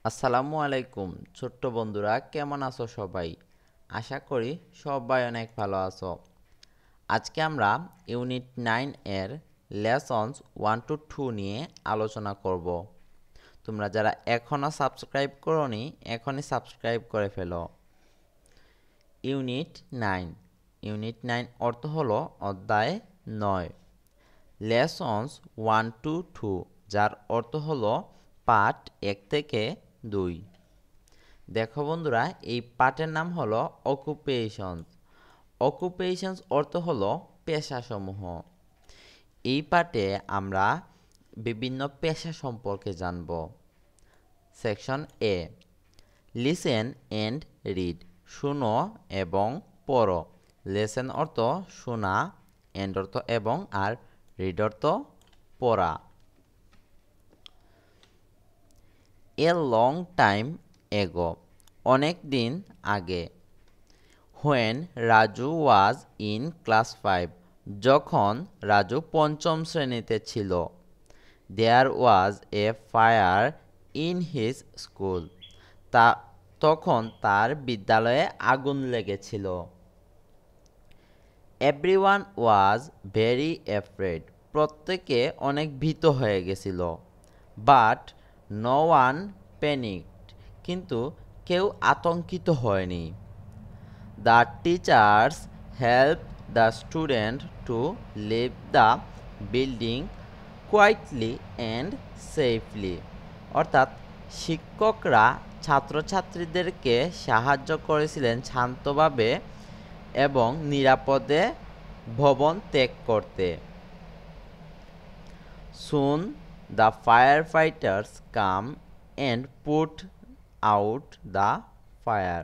আসসালামু আলাইকুম ছোট্ট বন্ধুরা, কেমন আছো সবাই? আশা করি সবাই অনেক ভালো আছো। আজকে আমরা ইউনিট 9 এর লেসনস 1 টু 2 নিয়ে আলোচনা করব। তোমরা যারা এখনও সাবস্ক্রাইব করোনি, এখনই সাবস্ক্রাইব করে ফেলো। ইউনিট 9 ইউনিট 9 অর্থ হলো অধ্যায় 9। লেসনস 1 টু 2, যার অর্থ হলো পাঠ 1 থেকে 2। দেখো বন্ধুরা, এই পাঠের নাম হলো অকুপেশনস। অকুপেশনস অর্থ হলো পেশাসমূহ। এই পাঠে আমরা বিভিন্ন পেশা সম্পর্কে জানব। Section A, listen and read, শুনো এবং পড়ো। লেসেন অর্থ শোনা, এন্ড অর্থ এবং, আর রিড অর্থ পড়া। এ লং টাইম এগো, অনেক দিন আগে। When Raju was in class 5, যখন রাজু পঞ্চম শ্রেণীতে ছিল। দেয়ার ওয়াজ এ ফায়ার ইন হিজ স্কুল, তা তখন তার বিদ্যালয়ে আগুন লেগেছিল। এভরিওয়ান ওয়াজ ভেরি অ্যাফ্রেড, প্রত্যেকে অনেক ভীত হয়ে গেছিল। বাট নো ওয়ান প্যানিকড, কিন্তু কেউ আতঙ্কিত হয়নি। The teachers help the student to leave the building quietly and safely, অর্থাৎ শিক্ষকরা ছাত্রছাত্রীদেরকে সাহায্য করেছিলেন শান্তভাবে এবং নিরাপদে ভবন ত্যাগ করতে। Soon the fire fighters come and put out the fire,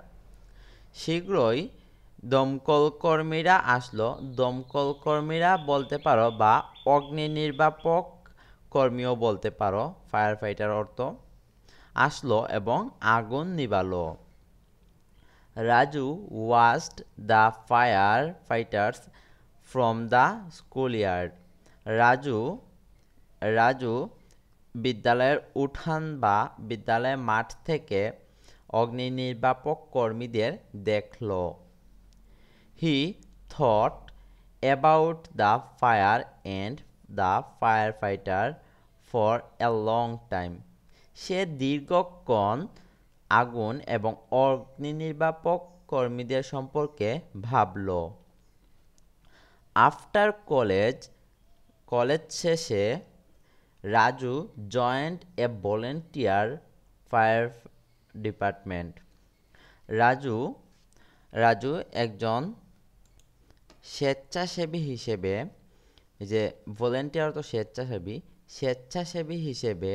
শীঘ্রই দমকল কর্মীরা আসলো। দমকল কর্মীরা বলতে পারো বা অগ্নি নির্বাপক কর্মীও বলতে পারো, ফায়ার ফাইটার অর্থ, আসলো এবং আগুন নিভালো। Raju watched the fire fighters from the schoolyard, Raju Raju বিদ্যালয়ের উঠান বা বিদ্যালয়ের মাঠ থেকে অগ্নি নির্বাপক কর্মীদের দেখল। He thought about the fire and the firefighter for a long time, সে দীর্ঘক্ষণ আগুন এবং অগ্নি নির্বাপক কর্মীদের সম্পর্কে ভাবল। আফটার কলেজ শেষে Raju joined a volunteer fire department, Raju Raju একজন স্বেচ্ছাসেবী হিসেবে, যে ভলেন্টিয়ার তো স্বেচ্ছাসেবী হিসেবে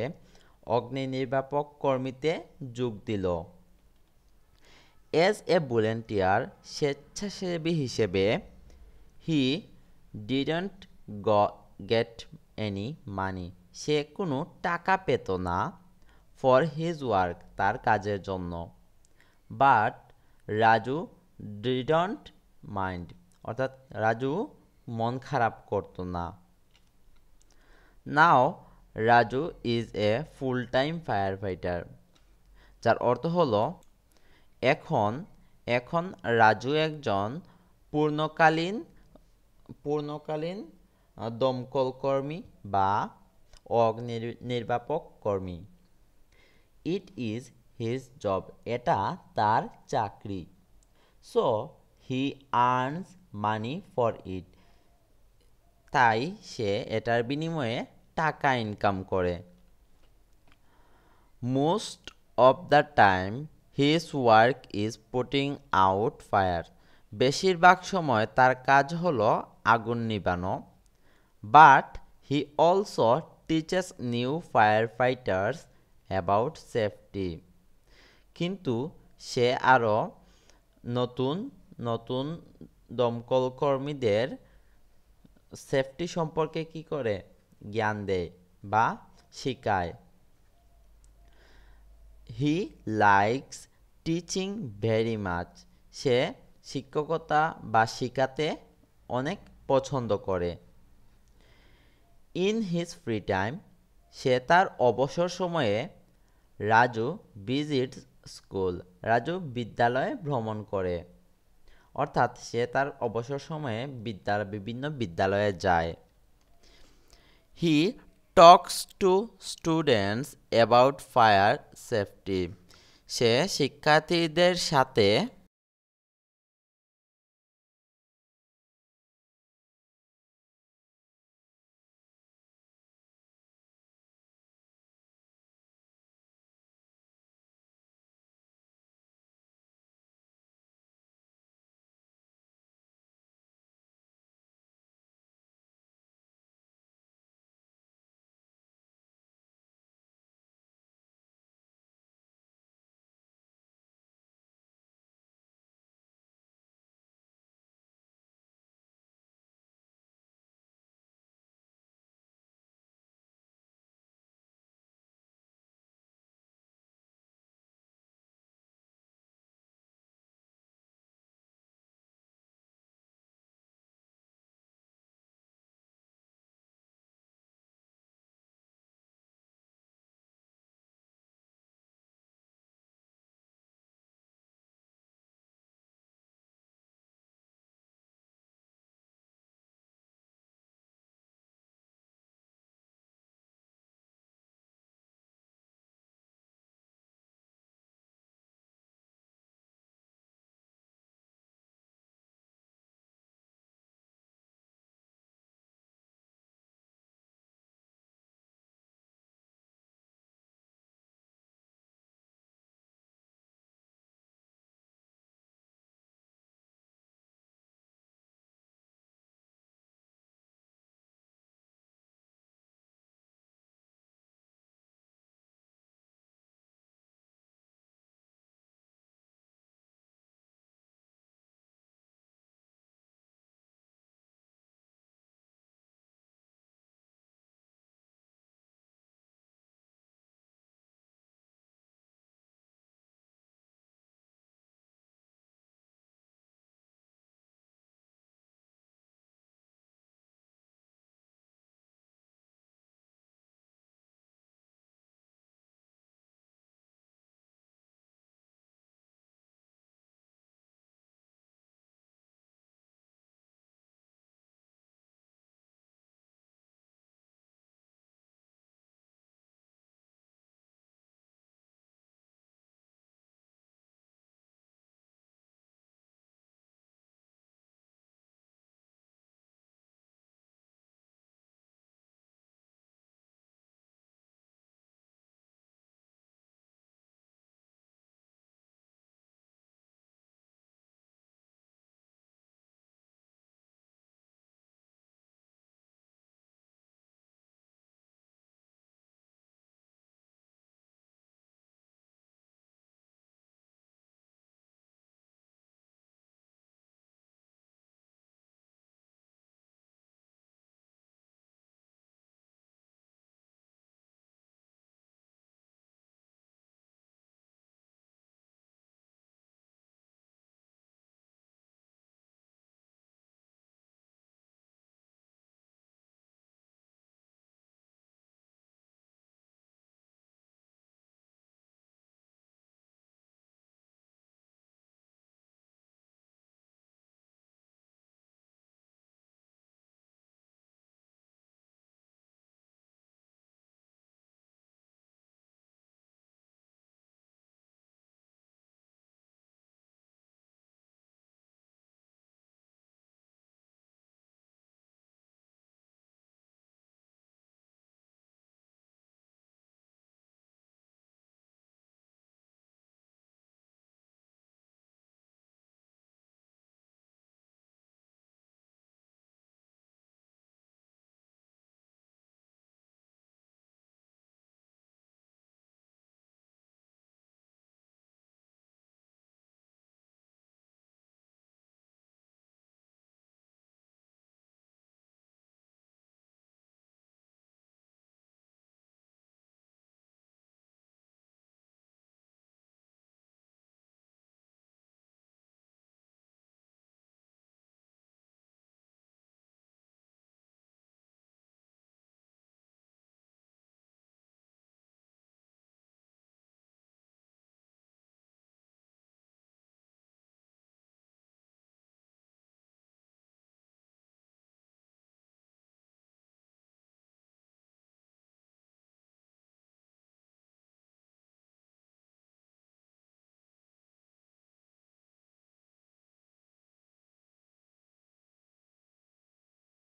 অগ্নি নির্বাপক কর্মীতে যোগ দিল। এজ এ ভলেন্টিয়ার, স্বেচ্ছাসেবী হিসেবে, he didn't get any money, সে কোনো টাকা পেত না। ফর হিজ ওয়ার্ক, তার কাজের জন্য। বাট রাজু ডিডন্ট মাইন্ড, অর্থাৎ রাজু মন খারাপ করতো না। Now Raju is a full time firefighter, যার অর্থ হলো এখন এখন রাজু একজন পূর্ণকালীন পূর্ণকালীন দমকল কর্মী বা অগ্নি নির্বাপক কর্মী। ইট ইজ হিজ জব, এটা তার চাকরি। So he earns money for it, তাই সে এটার বিনিময়ে টাকা ইনকাম করে। Most of the time his work is putting out fire, বেশিরভাগ সময় তার কাজ হলো আগুন নিভানো। But he also teaches new firefighters about safety, কিন্তু সে আরও নতুন নতুন দমকল কর্মীদের সেফটি সম্পর্কে কি করে, জ্ঞান দেয় বা শেখায়। He likes teaching very much, সে শিক্ষকতা বা শেখাতে অনেক পছন্দ করে। ইন হিজ ফ্রি টাইম, সে তার অবসর সময়ে রাজু ভিজিটস স্কুল। রাজু বিদ্যালয়ে ভ্রমণ করে। অর্থাৎ সে তার অবসর সময়ে বিভিন্ন বিদ্যালয়ে যায়। He talks to students about fire safety. সে শিক্ষার্থীদের সাথে